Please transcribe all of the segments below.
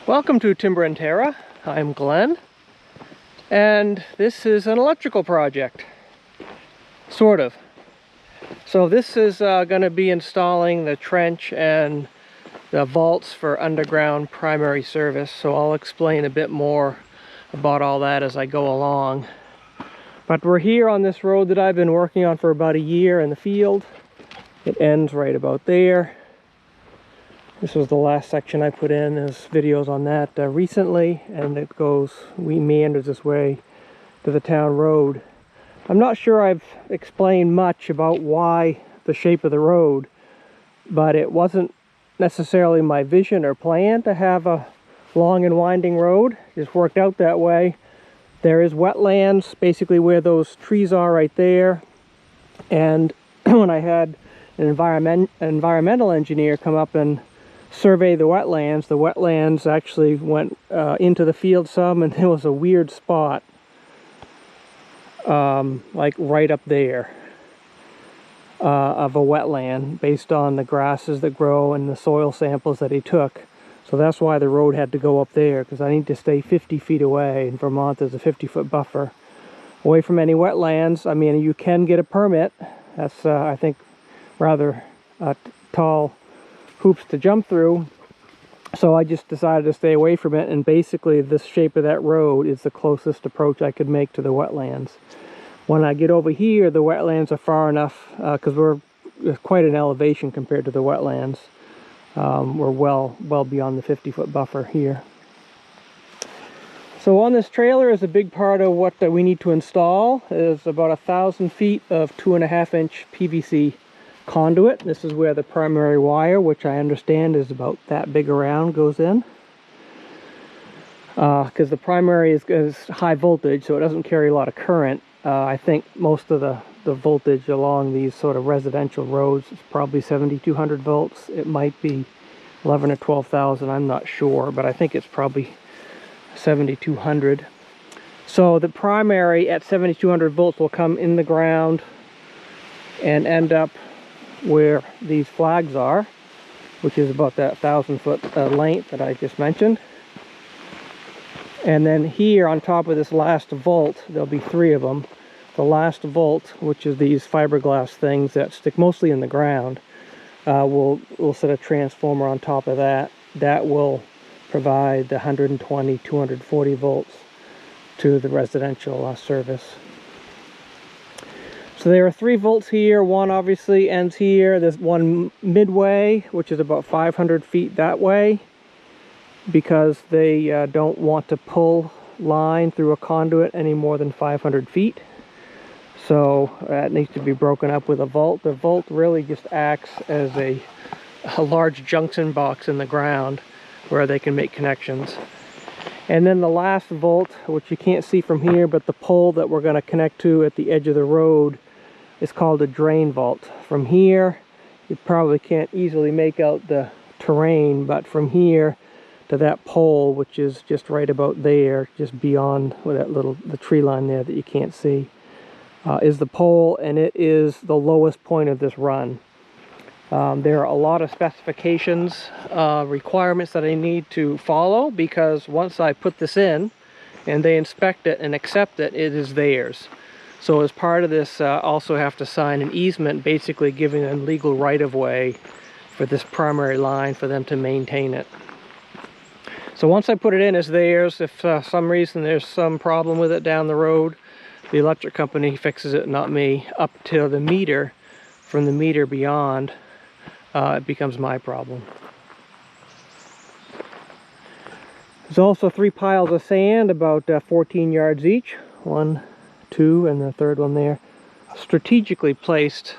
Welcome to Timber&Terra. I'm Glenn, and this is an electrical project, sort of. So this is going to be installing the trench and the vaults for underground primary service, so I'll explain a bit more about all that as I go along. But we're here on this road that I've been working on for about a year in the field. It ends right about there. This was the last section I put in. There's videos on that recently, and it goes, we meanders this way to the town road. I'm not sure I've explained much about why the shape of the road, but it wasn't necessarily my vision or plan to have a long and winding road. It just worked out that way. There is wetlands basically where those trees are right there, and when I had an environmental engineer come up and survey the wetlands actually went into the field some, and there was a weird spot like right up there of a wetland based on the grasses that grow and the soil samples that he took. So that's why the road had to go up there, because I need to stay 50 feet away. In Vermont there's a 50-foot buffer away from any wetlands. I mean, you can get a permit. That's I think rather tall hoops to jump through, so I just decided to stay away from it, and basically this shape of that road is the closest approach I could make to the wetlands. When I get over here, the wetlands are far enough, because we're quite an elevation compared to the wetlands. We're well beyond the 50-foot buffer here. So on this trailer is a big part of what we need to install. Is about 1,000 feet of 2.5-inch PVC conduit. This is where the primary wire, which I understand is about that big around, goes in. Because the primary is high voltage, so it doesn't carry a lot of current. I think most of the voltage along these sort of residential roads is probably 7,200 volts. It might be 11 or 12,000, I'm not sure, but I think it's probably 7,200. So the primary at 7,200 volts will come in the ground and end up where these flags are, which is about that 1,000-foot length that I just mentioned. And then here on top of this last vault, there'll be 3 of them. The last vault, which is these fiberglass things that stick mostly in the ground, we'll set a transformer on top of that. That will provide the 120, 240 volts to the residential service. So there are 3 volts here. One obviously ends here. There's one midway, which is about 500 feet that way, because they don't want to pull line through a conduit any more than 500 feet. So that needs to be broken up with a volt. The volt really just acts as a large junction box in the ground where they can make connections. And then the last volt, which you can't see from here, but the pole that we're going to connect to at the edge of the road, is called a drain vault. From here, you probably can't easily make out the terrain, but from here to that pole, which is just right about there, just beyond with that the tree line there that you can't see, is the pole, and it is the lowest point of this run. There are a lot of specifications, requirements that I need to follow, because once I put this in and they inspect it and accept it, it is theirs. So as part of this, also have to sign an easement, basically giving them legal right-of-way for this primary line for them to maintain it. So once I put it in, it's theirs. If for some reason there's some problem with it down the road, the electric company fixes it, not me. Up to the meter, from the meter beyond, it becomes my problem. There's also 3 piles of sand, about 14 yards each. 1, 2, and the third one there, strategically placed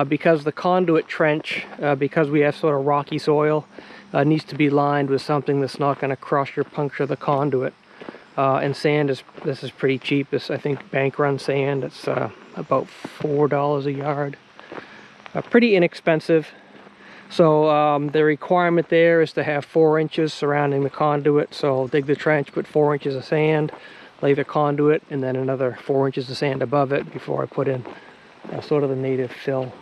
because the conduit trench, because we have sort of rocky soil, needs to be lined with something that's not going to crush or puncture the conduit. And sand this is pretty cheap. This, I think, bank run sand. It's about $4 a yard. Pretty inexpensive. So the requirement there is to have 4 inches surrounding the conduit. So dig the trench, put 4 inches of sand, lay the conduit, and then another 4 inches of sand above it before I put in sort of the native fill.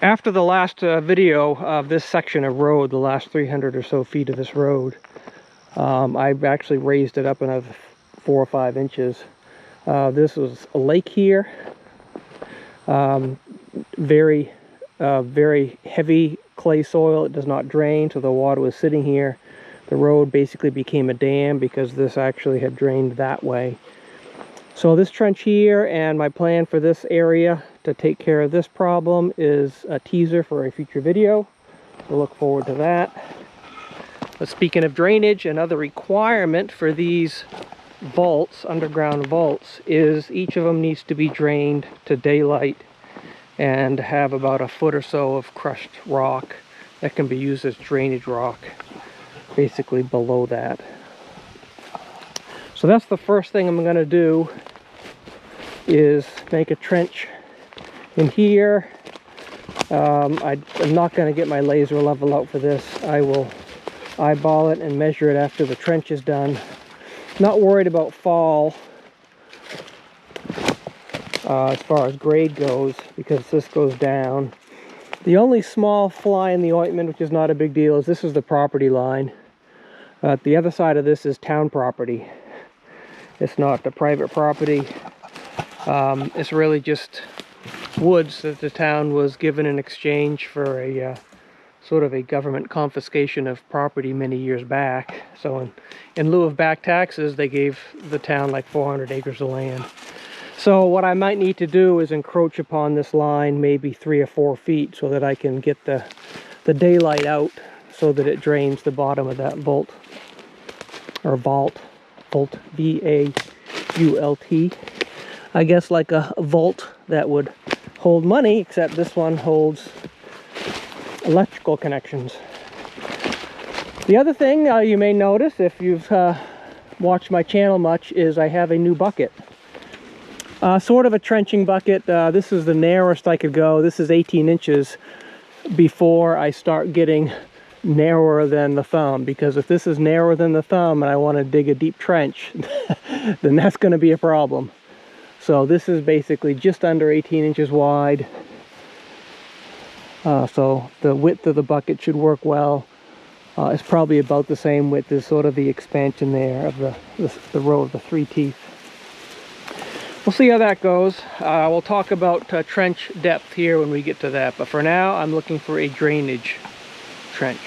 After the last video of this section of road, the last 300 or so feet of this road, I've actually raised it up another 4 or 5 inches. This was a lake here, very heavy clay soil. It does not drain, so the water was sitting here. The road basically became a dam because this actually had drained that way. So this trench here, and my plan for this area to take care of this problem is a teaser for a future video. So look forward to that. But speaking of drainage, another requirement for these vaults, underground vaults, is each of them needs to be drained to daylight and have about a foot or so of crushed rock that can be used as drainage rock basically below that. So that's the first thing I'm going to do, is make a trench in here. I'm not going to get my laser level out for this. I will eyeball it and measure it after the trench is done. Not worried about fall as far as grade goes, because this goes down. The only small fly in the ointment, which is not a big deal, is this is the property line. The other side of this is town property. It's not the private property. It's really just woods that the town was given in exchange for a sort of a government confiscation of property many years back. So in lieu of back taxes, they gave the town like 400 acres of land. So what I might need to do is encroach upon this line maybe 3 or 4 feet so that I can get the daylight out so that it drains the bottom of that vault, or vault, V-A-U-L-T. I guess like a vault that would hold money, except this one holds electrical connections. The other thing you may notice if you've watched my channel much is I have a new bucket. Sort of a trenching bucket. This is the narrowest I could go. This is 18 inches before I start getting narrower than the thumb, because if this is narrower than the thumb and I want to dig a deep trench, then that's going to be a problem. So this is basically just under 18 inches wide. So the width of the bucket should work well. It's probably about the same width as sort of the expansion there of the row of the 3 teeth. We'll see how that goes. We'll talk about trench depth here when we get to that, but for now I'm looking for a drainage trench.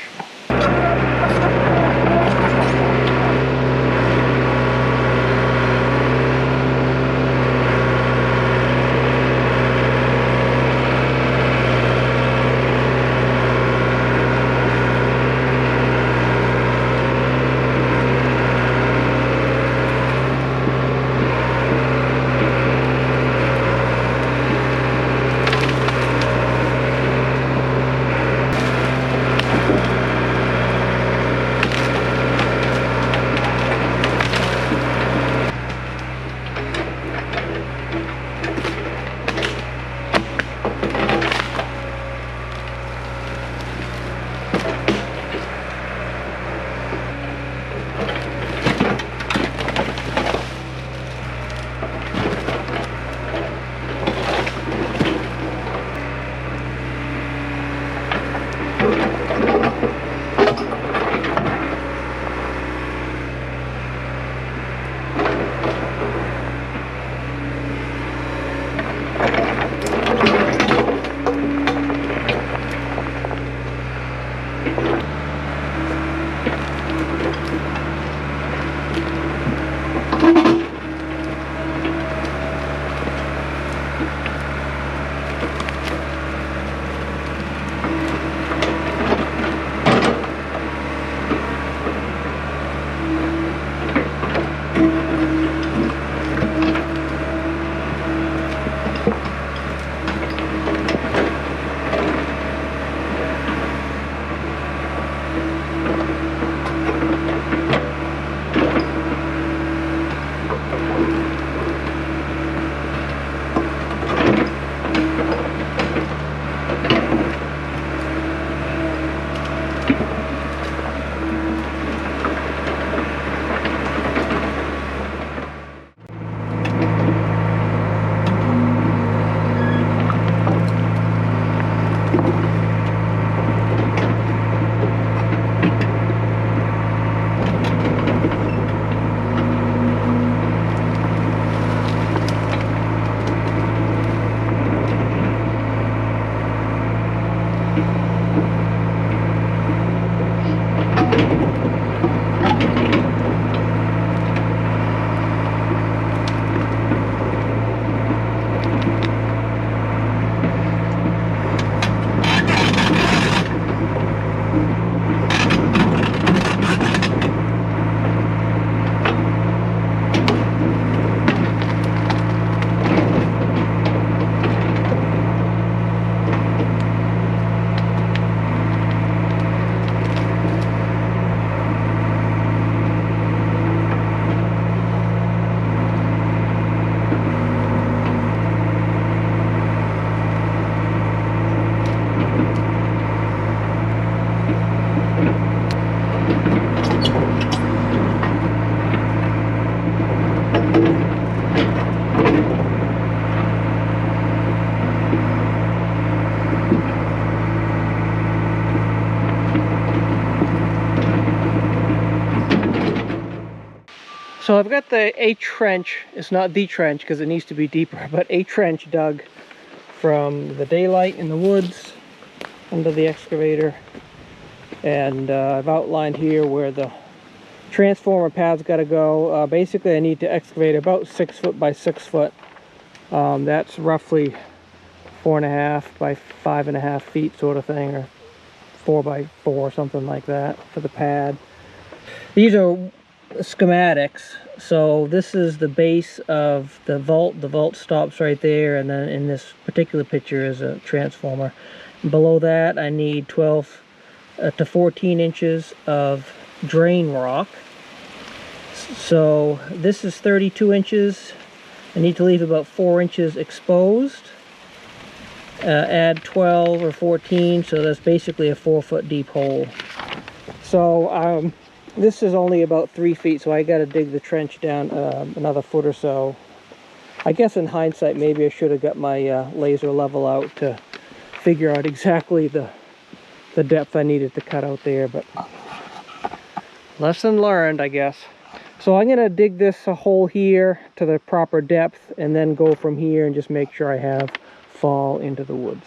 So I've got a trench. It's not the trench because it needs to be deeper, but a trench dug from the daylight in the woods under the excavator. And I've outlined here where the transformer pad's got to go. Basically I need to excavate about 6 foot by 6 foot. That's roughly 4.5 by 5.5 feet sort of thing, or 4 by 4, something like that for the pad. These are schematics. So this is the base of the vault. The vault stops right there, and then in this particular picture is a transformer. And below that I need 12 to 14 inches of drain rock. So this is 32 inches. I need to leave about 4 inches exposed. Add 12 or 14, so that's basically a 4 foot deep hole. So this is only about 3 feet, so I got to dig the trench down another foot or so. I guess in hindsight maybe I should have got my laser level out to figure out exactly the depth I needed to cut out there, but lesson learned, I guess. So I'm going to dig this hole here to the proper depth and then go from here and just make sure I have fall into the woods.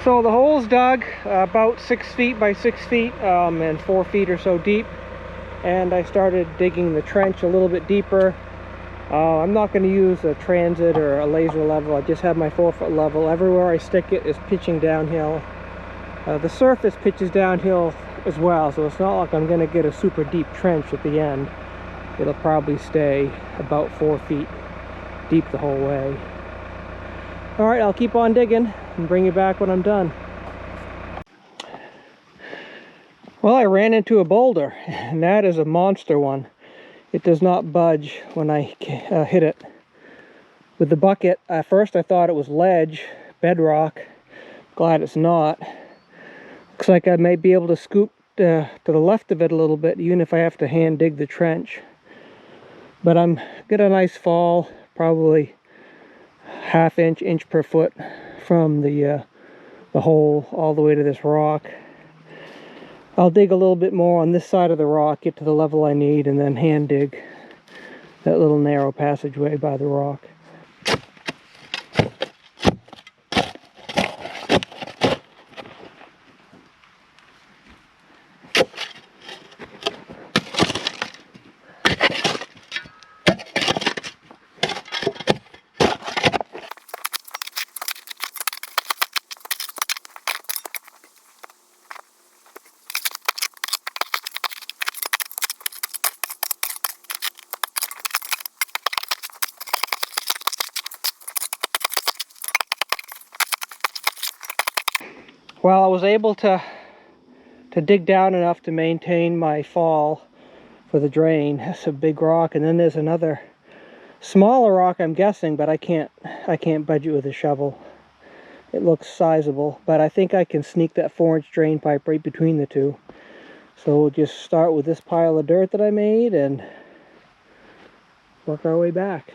So the hole's dug about 6 feet by 6 feet and 4 feet or so deep, and I started digging the trench a little bit deeper. I'm not going to use a transit or a laser level. I just have my 4 foot level. Everywhere I stick it is pitching downhill. The surface pitches downhill as well, so it's not like I'm going to get a super deep trench at the end. It'll probably stay about 4 feet deep the whole way. Alright, I'll keep on digging and bring you back when I'm done. Well, I ran into a boulder, and that is a monster one. It does not budge when I hit it. With the bucket, at first I thought it was ledge, bedrock. Glad it's not. Looks like I may be able to scoop to the left of it a little bit, even if I have to hand dig the trench. But I'm got a nice fall, probably ½ inch per foot from the hole all the way to this rock. I'll dig a little bit more on this side of the rock, get to the level I need, and then hand dig that little narrow passageway by the rock. Well, I was able to dig down enough to maintain my fall for the drain. That's a big rock, and then there's another smaller rock, I'm guessing, but I can't budge it with a shovel. It looks sizable, but I think I can sneak that 4-inch drain pipe right between the two. So we'll just start with this pile of dirt that I made and work our way back.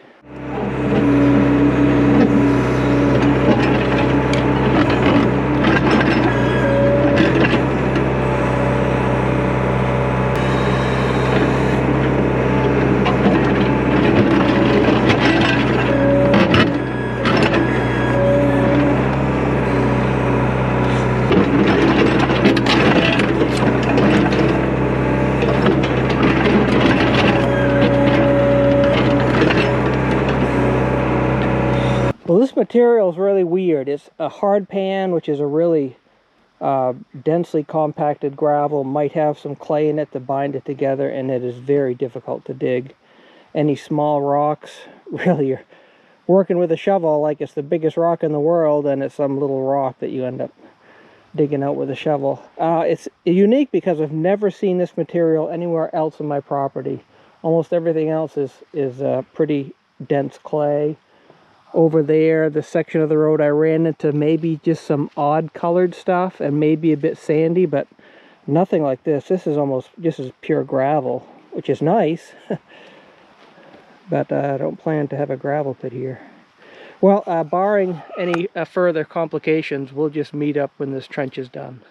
Well, this material is really weird. It's a hard pan, which is a really densely compacted gravel, might have some clay in it to bind it together, and it is very difficult to dig. Any small rocks, really, you're working with a shovel like it's the biggest rock in the world, and it's some little rock that you end up digging out with a shovel. It's unique because I've never seen this material anywhere else on my property. Almost everything else is pretty dense clay. Over there, the section of the road I ran into maybe just some odd colored stuff and maybe a bit sandy, but nothing like this. This is almost just as pure gravel, which is nice. But I don't plan to have a gravel pit here. Well, barring any further complications, we'll just meet up when this trench is done.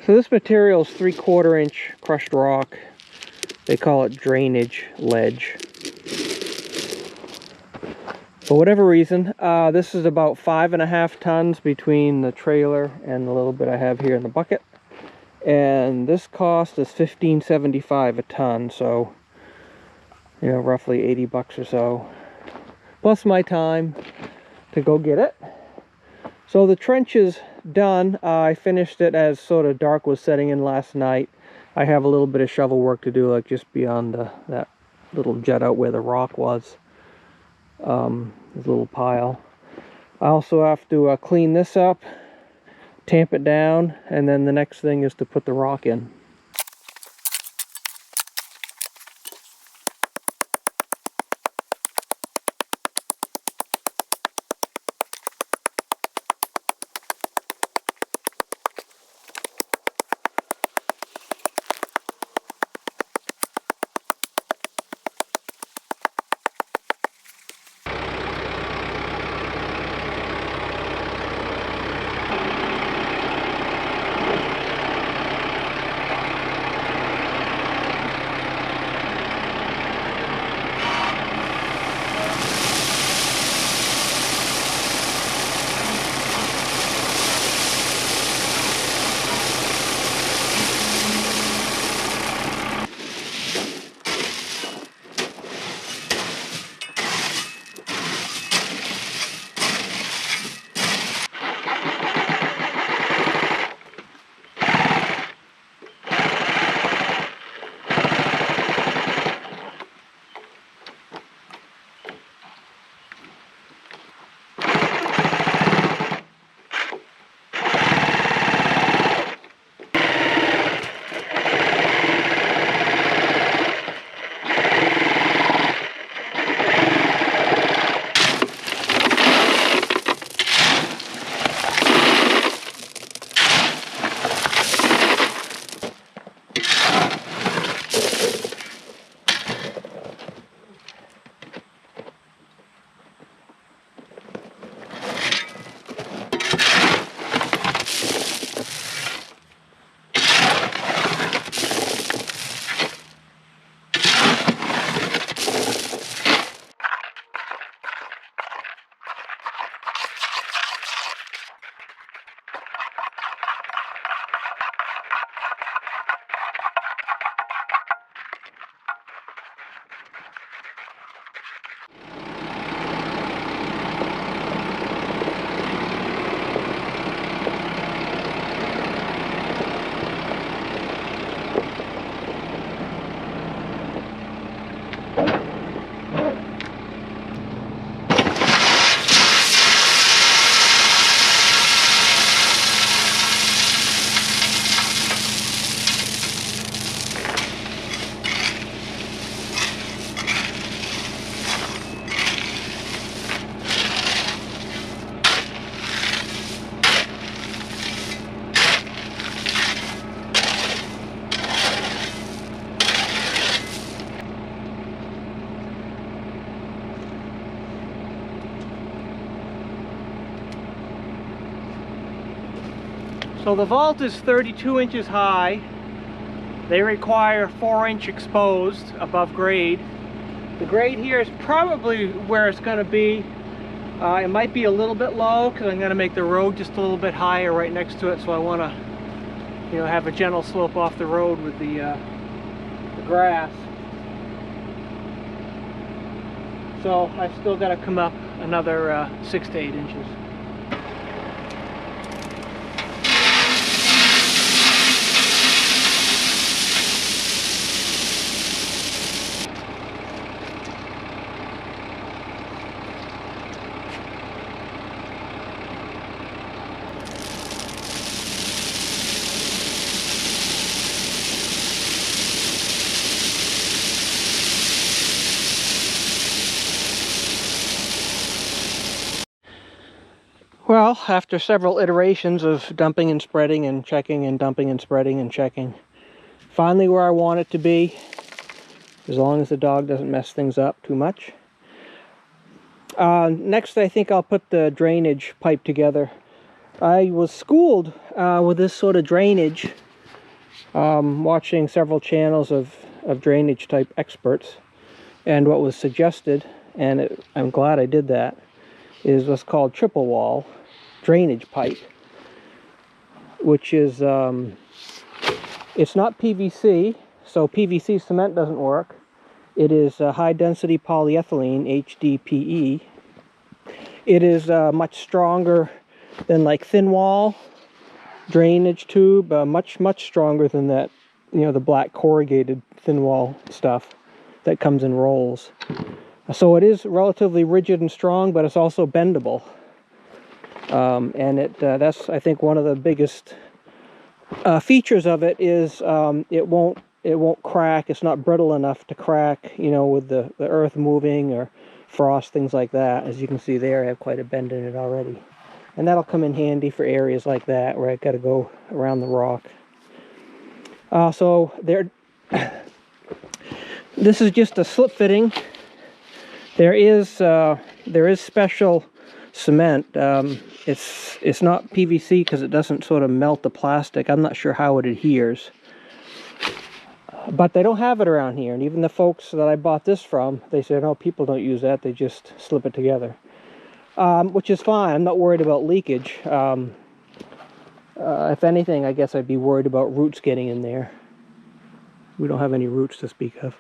So this material is 3/4 inch crushed rock. They call it drainage ledge. For whatever reason, this is about 5.5 tons between the trailer and the little bit I have here in the bucket. And this cost is $15.75 a ton, so, you know, roughly 80 bucks or so. Plus my time to go get it. So the trench is done. I finished it as sort of dark was setting in last night. I have a little bit of shovel work to do, like just beyond that little jut out where the rock was. This little pile. I also have to clean this up, tamp it down, and then the next thing is to put the rock in. So the vault is 32 inches high. They require 4-inch exposed above grade. The grade here is probably where it's going to be. It might be a little bit low because I'm going to make the road just a little bit higher right next to it. So I want to, you know, have a gentle slope off the road with the grass. So I still got to come up another 6 to 8 inches. Well, after several iterations of dumping and spreading and checking and dumping and spreading and checking, finally where I want it to be, as long as the dog doesn't mess things up too much. Next, I think I'll put the drainage pipe together. I was schooled with this sort of drainage Watching several channels of drainage type experts, and what was suggested, and I'm glad I did that, is what's called triple wall drainage pipe, which is it's not PVC, so PVC cement doesn't work. It is high density polyethylene, HDPE. It is much stronger than like thin wall drainage tube, much stronger than that, you know, the black corrugated thin wall stuff that comes in rolls. So it is relatively rigid and strong, but it's also bendable. And that's, I think, one of the biggest features of it is it won't crack. It's not brittle enough to crack, you know, with the earth moving or frost, things like that. As you can see there, I have quite a bend in it already. And that'll come in handy for areas like that where I've got to go around the rock. So there, this is just a slip fitting. There is special cement. It's not PVC because it doesn't sort of melt the plastic. I'm not sure how it adheres. But they don't have it around here. And even the folks that I bought this from, they said, no, people don't use that. They just slip it together. Which is fine. I'm not worried about leakage. If anything, I guess I'd be worried about roots getting in there. We don't have any roots to speak of.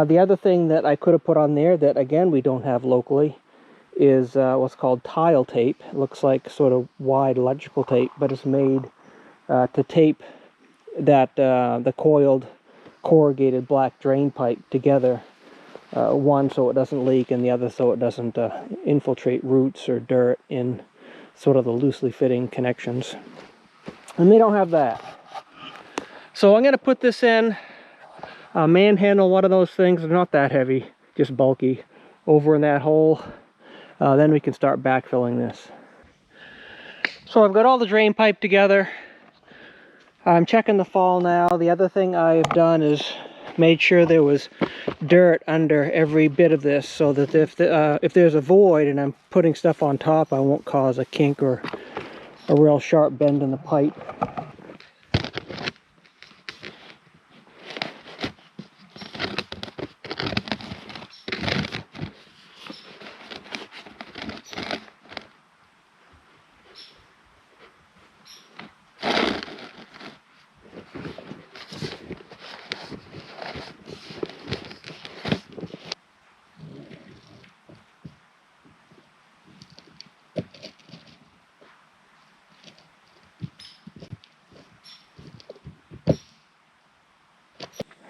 The other thing that I could have put on there that, again, we don't have locally is what's called tile tape. It looks like sort of wide electrical tape, but it's made to tape that the coiled corrugated black drain pipe together. One so it doesn't leak, and the other so it doesn't infiltrate roots or dirt in sort of the loosely fitting connections. And they don't have that. So I'm going to put this in, manhandle one of those things. They're not that heavy, just bulky, over in that hole. Then we can start backfilling this. So I've got all the drain pipe together. I'm checking the fall now. The other thing I've done is made sure there was dirt under every bit of this, so that if there's a void and I'm putting stuff on top, I won't cause a kink or a real sharp bend in the pipe.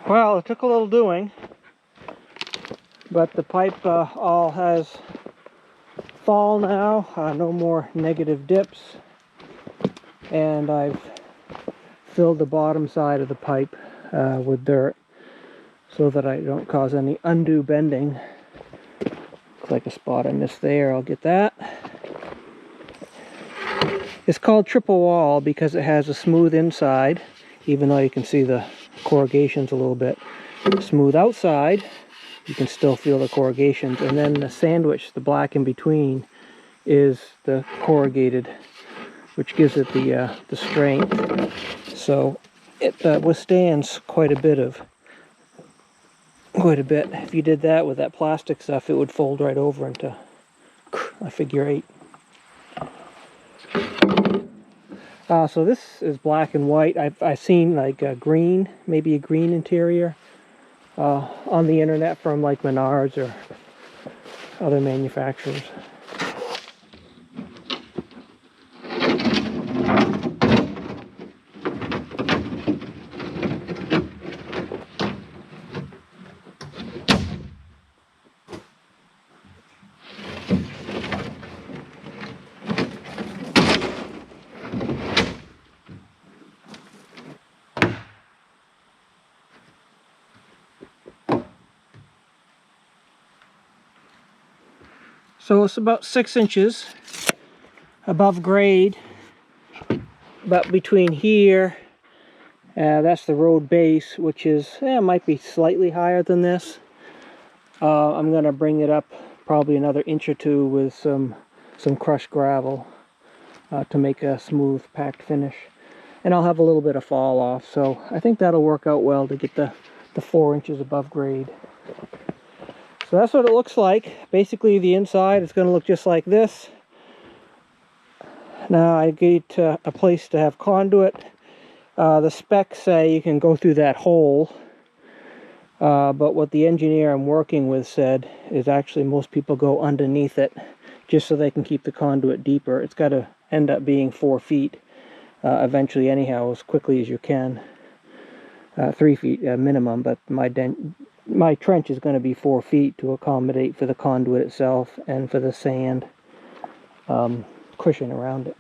Well, it took a little doing, but the pipe all has fall now, no more negative dips, and I've filled the bottom side of the pipe with dirt so that I don't cause any undue bending. Looks like a spot I missed there. I'll get that. It's called triple wall because it has a smooth inside, even though you can see the corrugations a little bit. Smooth outside, you can still feel the corrugations, and then the sandwich, the black in between, is the corrugated, which gives it the strength. So it withstands quite a bit. If you did that with that plastic stuff, it would fold right over into a figure eight. So this is black and white. I've seen like a green, maybe a green interior on the internet from like Menards or other manufacturers. So it's about 6 inches above grade, but between here, that's the road base, which is, might be slightly higher than this. I'm going to bring it up probably another inch or two with some crushed gravel to make a smooth packed finish. and I'll have a little bit of fall off. So I think that'll work out well to get the 4 inches above grade. So that's what it looks like. Basically the inside is going to look just like this. Now I get a place to have conduit. The specs say you can go through that hole, but what the engineer I'm working with said is actually most people go underneath it just so they can keep the conduit deeper. It's got to end up being 4 feet eventually anyhow, as quickly as you can. 3 feet minimum, but my trench is going to be 4 feet to accommodate for the conduit itself and for the sand cushion around it.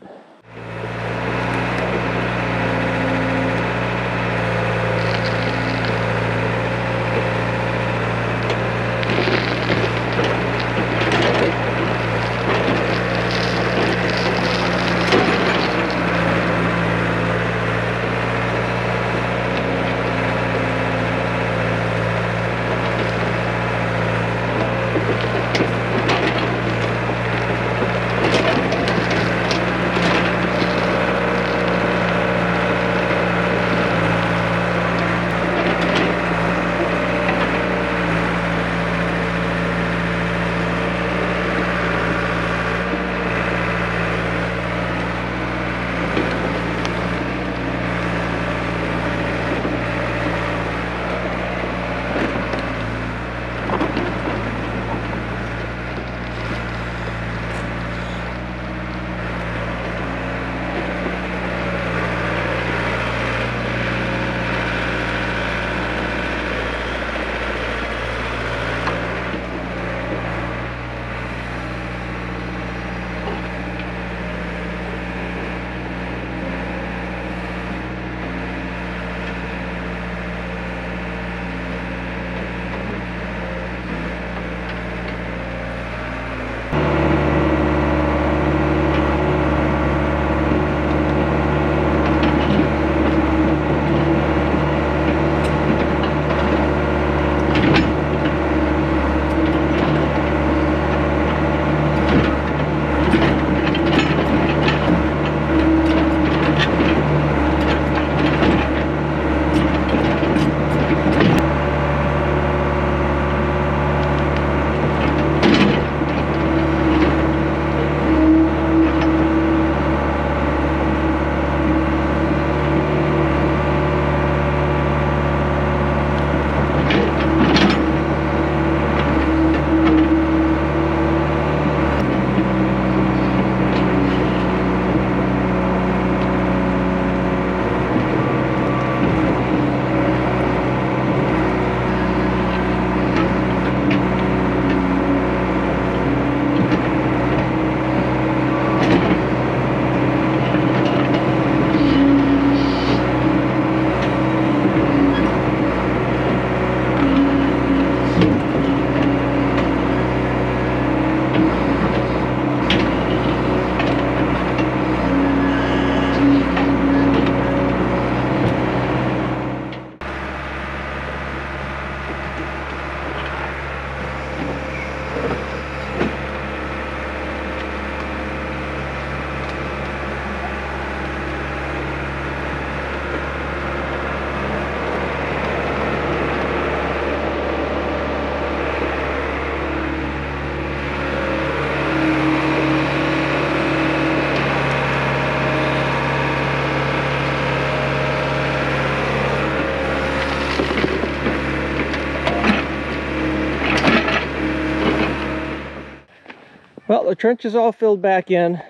Well, the trench is all filled back in.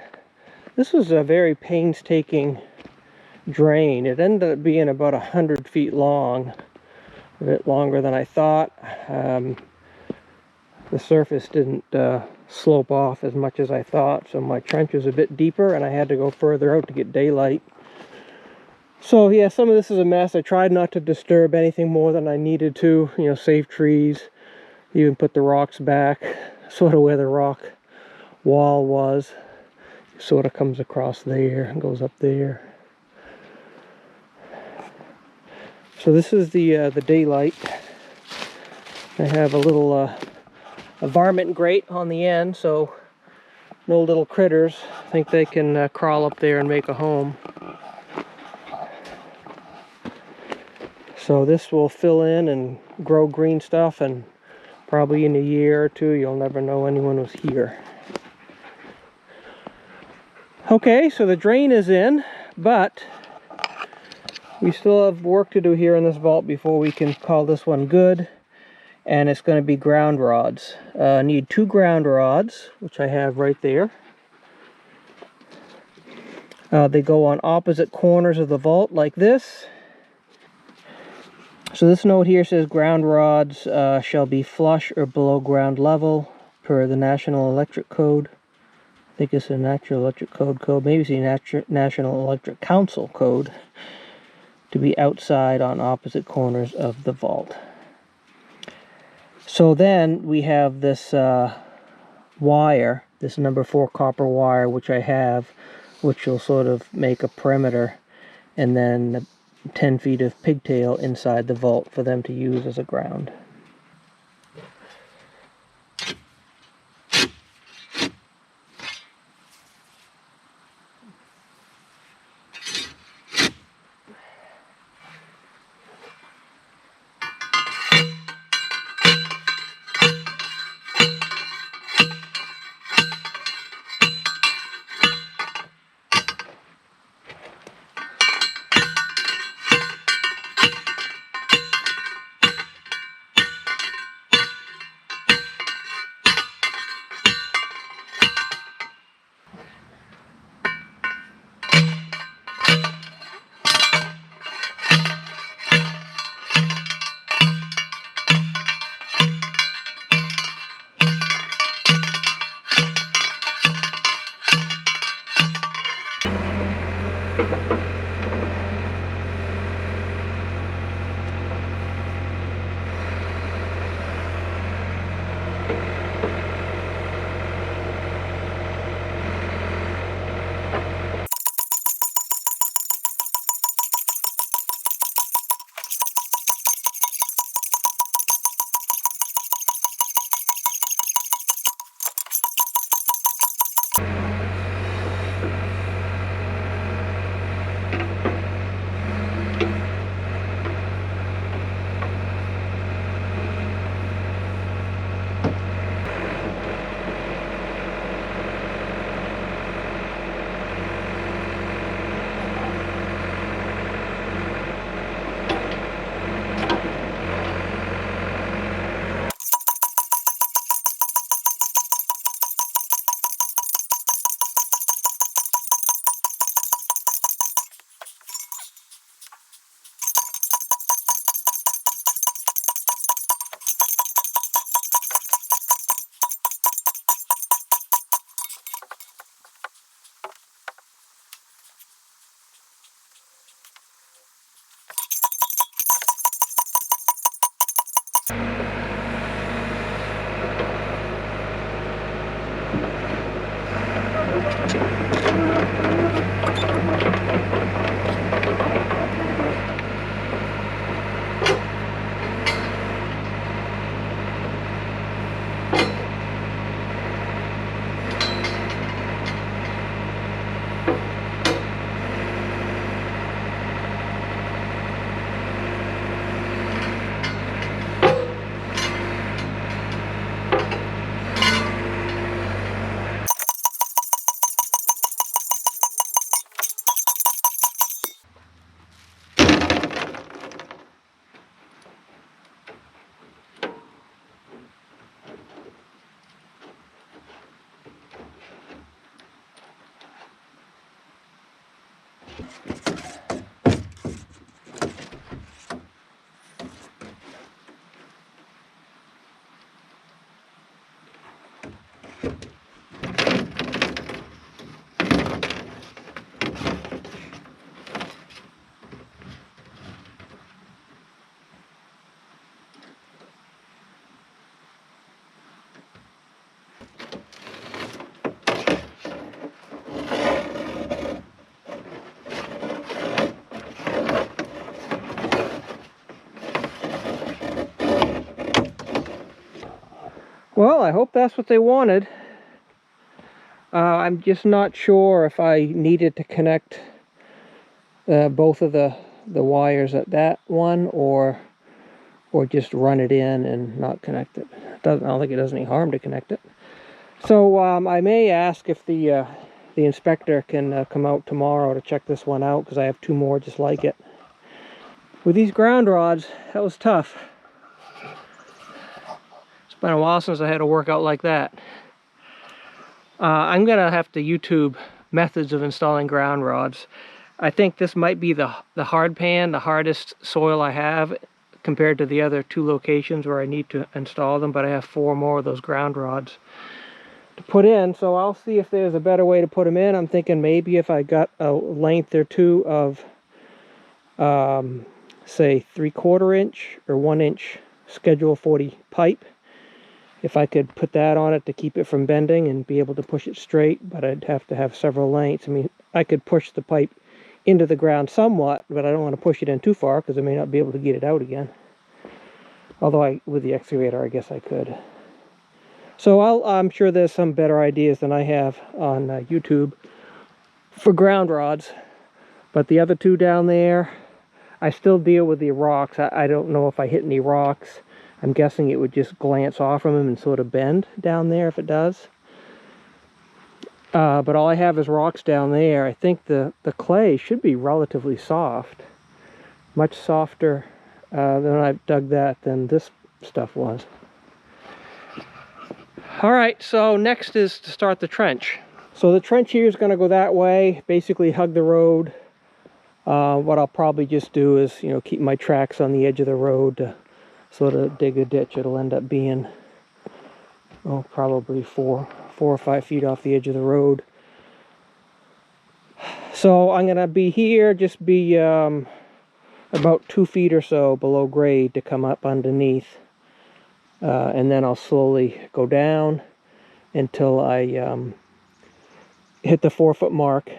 This was a very painstaking drain. It ended up being about 100 feet long, a bit longer than I thought. The surface didn't slope off as much as I thought, so my trench was a bit deeper and I had to go further out to get daylight. So yeah, some of this is a mess. I tried not to disturb anything more than I needed to, you know, save trees, even put the rocks back, sort of where the rock wall was. Sort of comes across there and goes up there. So this is the daylight. I have a little a varmint grate on the end, so no little critters think they can crawl up there and make a home. So this will fill in and grow green stuff, and probably in a year or two you'll never know anyone was here. Okay, so the drain is in, but we still have work to do here in this vault before we can call this one good. And it's going to be ground rods. I need 2 ground rods, which I have right there. They go on opposite corners of the vault like this. So this note here says ground rods shall be flush or below ground level per the National Electric Code. I think it's the National Electric Code. Maybe it's the National Electric Council Code, to be outside on opposite corners of the vault. So then we have this wire, this number 4 copper wire, which I have, which will sort of make a perimeter, and then 10 feet of pigtail inside the vault for them to use as a ground. Well, I hope that's what they wanted. I'm just not sure if I needed to connect both of the the wires at that one, or just run it in and not connect it. I don't think it does any harm to connect it. So I may ask if the inspector can come out tomorrow to check this one out, because I have 2 more just like it. With these ground rods, that was tough. It's been a while since I had a workout like that. I'm gonna have to YouTube methods of installing ground rods. I think this might be the hard pan, the hardest soil I have compared to the other 2 locations where I need to install them, but I have 4 more of those ground rods to put in, so I'll see if there's a better way to put them in. I'm thinking maybe if I got a length or 2 of say 3/4 inch or 1 inch schedule 40 pipe, if I could put that on it to keep it from bending and be able to push it straight, but I'd have to have several lengths. I mean, I could push the pipe into the ground somewhat, but I don't want to push it in too far because I may not be able to get it out again. Although with the excavator, I guess I could. So I'm sure there's some better ideas than I have on YouTube for ground rods. But the other 2 down there, I still deal with the rocks. I don't know if I hit any rocks. I'm guessing it would just glance off from them and sort of bend down there if it does. But all I have is rocks down there. I think the clay should be relatively soft. Much softer than when I dug that than this stuff was. Alright, so next is to start the trench. So the trench here is going to go that way, basically hug the road. What I'll probably just do is, you know, keep my tracks on the edge of the road to sort of dig a ditch. It'll end up being, oh, probably 4 or 5 feet off the edge of the road. So I'm going to be here, just be about 2 feet or so below grade to come up underneath. And then I'll slowly go down until I hit the 4-foot mark.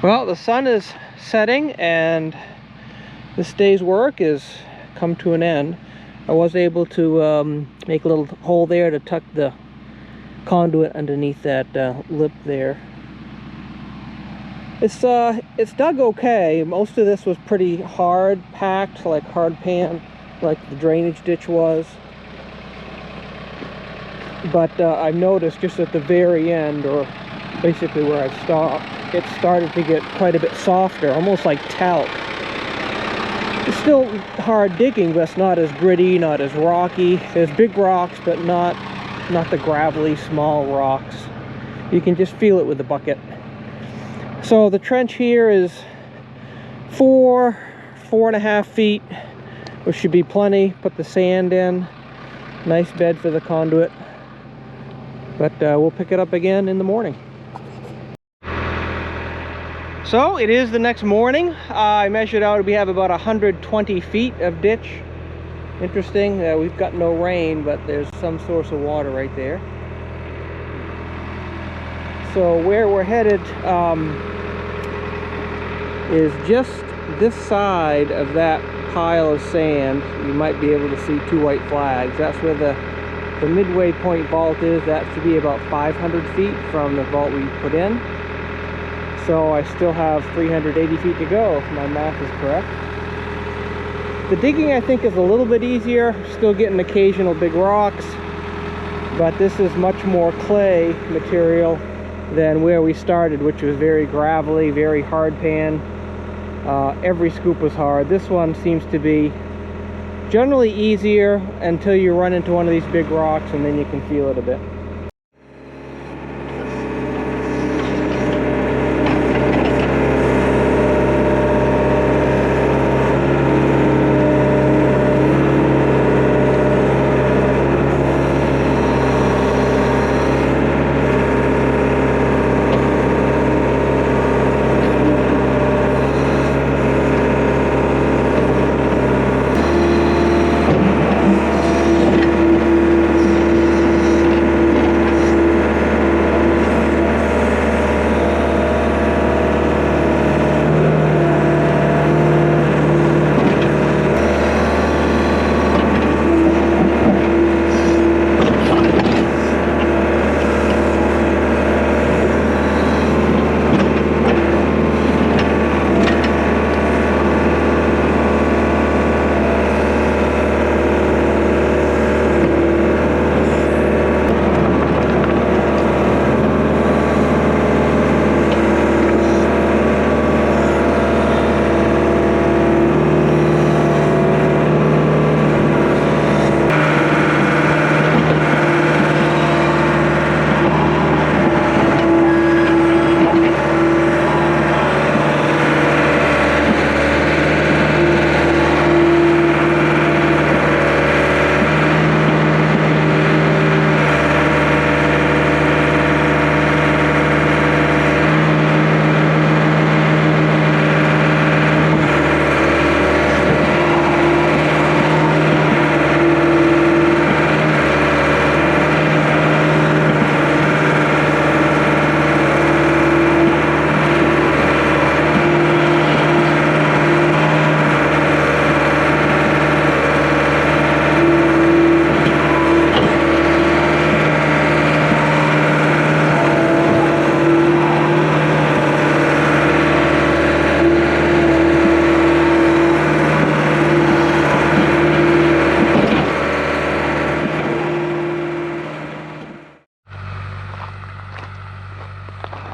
Well, the sun is setting and this day's work has come to an end. I was able to make a little hole there to tuck the conduit underneath that lip there. It's dug okay. Most of this was pretty hard packed, like hard pan, like the drainage ditch was. But I've noticed just at the very end, or basically where I stopped, it started to get quite a bit softer, almost like talc. It's still hard digging, but it's not as gritty, not as rocky. There's big rocks, but not the gravelly small rocks. You can just feel it with the bucket. So the trench here is 4.5 feet, which should be plenty. Put the sand in, nice bed for the conduit. But we'll pick it up again in the morning. So it is the next morning. I measured out, we have about 120 feet of ditch. Interesting, we've got no rain, but there's some source of water right there. So where we're headed is just this side of that pile of sand. You might be able to see 2 white flags. That's where the midway point vault is. That should be about 500 feet from the vault we put in. So I still have 380 feet to go, if my math is correct. The digging, I think, is a little bit easier. Still getting occasional big rocks, but this is much more clay material than where we started, which was very gravelly, very hard pan. Every scoop was hard. This one seems to be generally easier until you run into one of these big rocks, and then you can feel it a bit.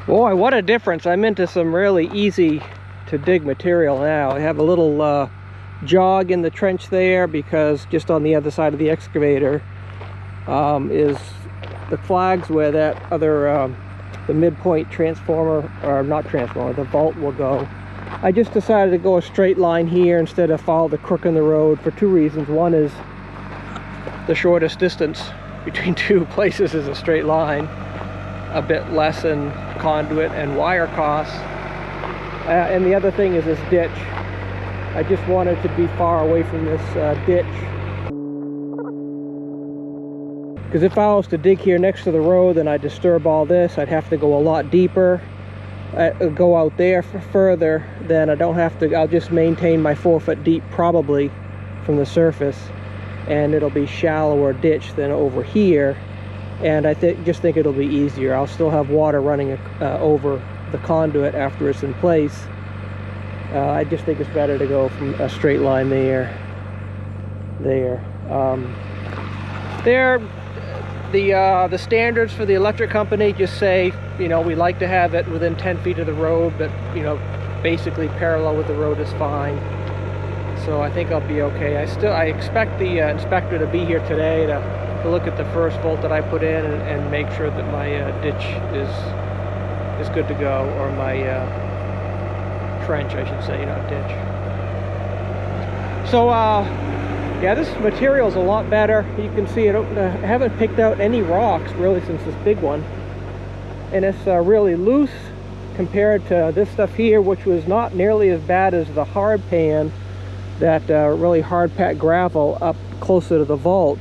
Boy, what a difference. I'm into some really easy to dig material now. I have a little jog in the trench there because just on the other side of the excavator is the flags where that other the midpoint transformer, or not transformer, the vault will go. I just decided to go a straight line here instead of follow the crook in the road for 2 reasons. One is the shortest distance between 2 places is a straight line, a bit less in conduit and wire costs, and the other thing is this ditch. I just wanted to be far away from this ditch, because if I was to dig here next to the road and I disturb all this, I'd have to go a lot deeper, go out there further. Then I don't have to, I'll just maintain my 4 foot deep probably from the surface, and it'll be shallower ditch than over here. And I just think it'll be easier. I'll still have water running over the conduit after it's in place. I just think it's better to go from a straight line there. The standards for the electric company just say, you know, we like to have it within 10 feet of the road, but, you know, basically parallel with the road is fine. So I think I'll be okay. I expect the inspector to be here today to look at the first vault that I put in and make sure that my ditch is good to go, or my trench, I should say, not ditch. So yeah, this material is a lot better. You can see it. I haven't picked out any rocks really since this big one, and it's really loose compared to this stuff here, which was not nearly as bad as the hard pan, that really hard packed gravel up closer to the vault.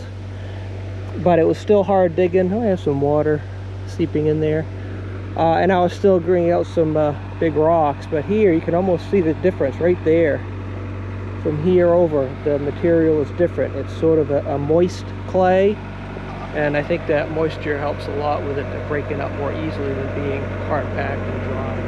But it was still hard digging. Oh, I have some water seeping in there. and I was still bringing out some big rocks, but here you can almost see the difference right there. From here over, the material is different. It's sort of a moist clay, and I think that moisture helps a lot with it breaking up more easily than being hard packed and dry.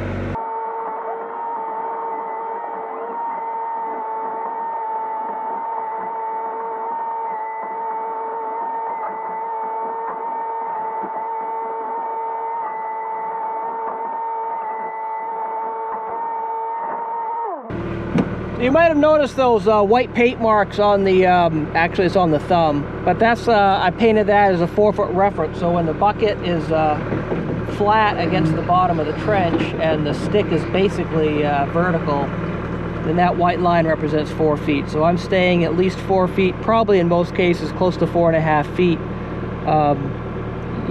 You might have noticed those white paint marks on the, actually it's on the thumb, but that's, I painted that as a 4-foot reference, so when the bucket is flat against the bottom of the trench and the stick is basically vertical, then that white line represents 4 feet. So I'm staying at least 4 feet, probably in most cases close to 4.5 feet,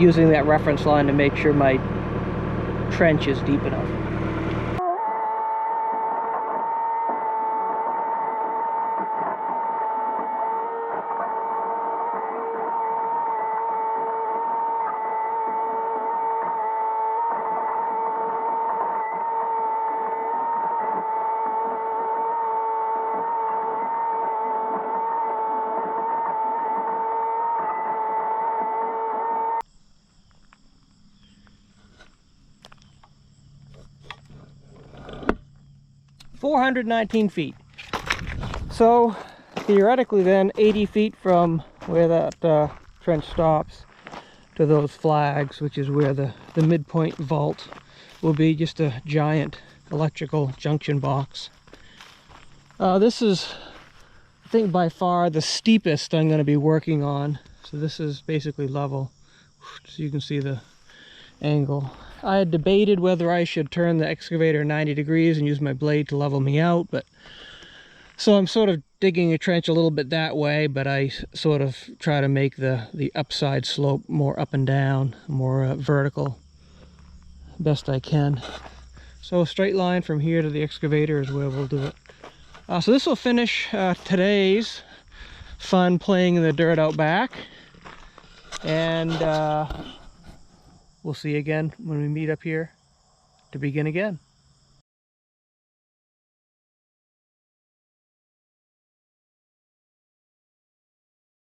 using that reference line to make sure my trench is deep enough. $419 feet. So theoretically then 80 feet from where that trench stops to those flags, which is where the midpoint vault will be, just a giant electrical junction box. This is, I think, by far the steepest I'm going to be working on. So this is basically level, so you can see the angle. I had debated whether I should turn the excavator 90 degrees and use my blade to level me out, but so I'm sort of digging a trench a little bit that way, but I sort of try to make the upside slope more up and down, more vertical, best I can. So a straight line from here to the excavator is where we'll do it. So this will finish today's fun playing in the dirt out back, and we'll see you again when we meet up here to begin again.